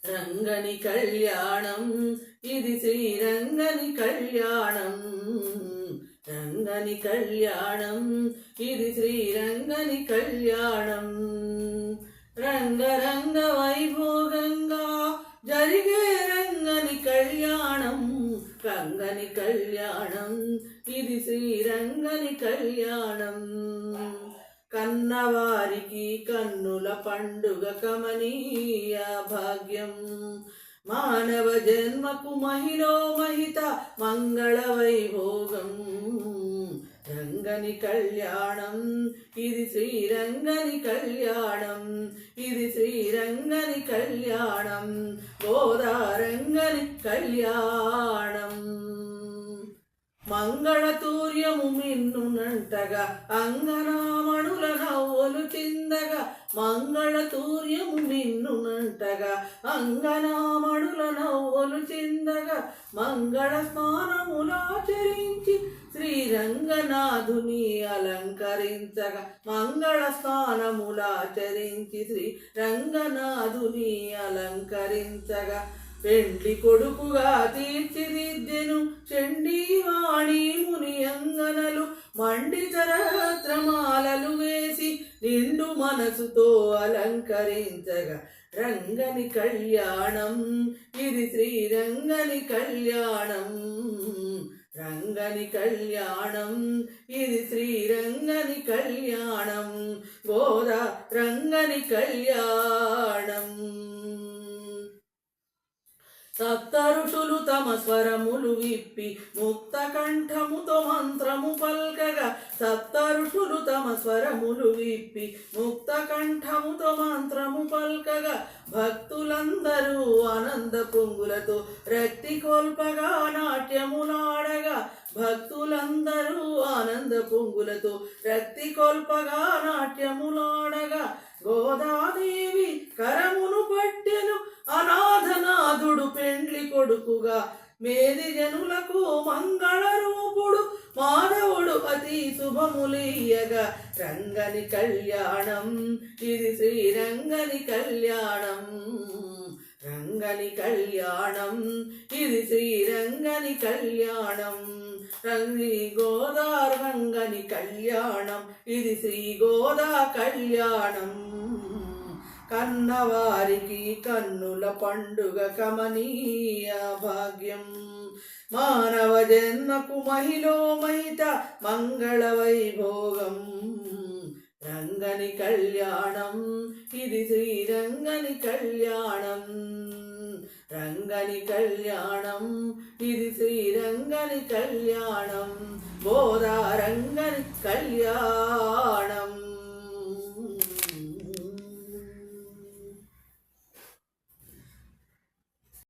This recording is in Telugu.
రంగని కళ్యాణం ఇది శ్రీరంగని కళ్యాణం. రంగని కళ్యాణం ఇది శ్రీరంగని కళ్యాణం. రంగరంగ వైభోగంగా జరిగే రంగని కళ్యాణం. రంగని కళ్యాణం ఇది శ్రీరంగని కళ్యాణం. కన్నవారికి కన్నుల పండుగ కమనీయ భాగ్యం. మానవ జన్మకు మహిళో మహిత మంగళ వైభోగం. రంగని కళ్యాణం ఇది శ్రీరంగని కళ్యాణం. ఇది శ్రీరంగని కళ్యాణం. గోదారంగని కళ్యాణం. మంగళతూర్యము మిన్నునంటగా అంగనామణుల నవ్వులు చిందగా. మంగళతూర్యము మిన్నునంటగా అంగనామణుల నవ్వులు చిందగా. మంగళ స్నానములాచరించి శ్రీరంగనాథుని అలంకరించగా. మంగళ స్నానములాచరించి శ్రీరంగనాథుని అలంకరించగా. పెండ్లి కొడుకుగా తీర్చిదిద్దెను చండీవాణి ముని అంగనలు. మండితరత్రమాలలు వేసి నిండు మనసుతో అలంకరించగా. రంగని కళ్యాణం ఇది శ్రీరంగని కళ్యాణం. రంగని కళ్యాణం ఇది శ్రీరంగని కళ్యాణం. గోదా రంగని కళ్యాణం. సప్త ఋషులు తమ స్వరములు విప్పి ముక్త కంఠముతో మంత్రము పల్కగా. సప్త ఋషులు తమ స్వరములు విప్పి ముక్త కంఠముతో మంత్రము పల్కగా. భక్తులందరూ ఆనంద పొంగులతో రక్తి కోల్పగా నాట్యములాడగా. భక్తులందరూ ఆనంద పొంగులతో రక్తి కోల్పగా నాట్యములాడగా. గోదాదేవి కరమును పట్టెను అనాథనాథుడు పెండ్లి కొడుకుగా. మేది జనులకు మంగళ రూపుడు మాధవుడు అతి శుభములియగా. రంగని కళ్యాణం ఇది శ్రీరంగని కళ్యాణం. రంగని కళ్యాణం ఇది శ్రీరంగని కళ్యాణం. రంగి గోదా రంగని కళ్యాణం ఇది శ్రీ గోదా కళ్యాణం. కన్నవారికి కన్నుల పండుగ కమనీయ భాగ్యం. మానవ జన్మకు మహిళో మహిత మంగళ వైభోగం. రంగని కళ్యాణం ఇది శ్రీరంగని కళ్యాణం. రంగని కళ్యాణం ఇది శ్రీరంగని కళ్యాణం. గోదా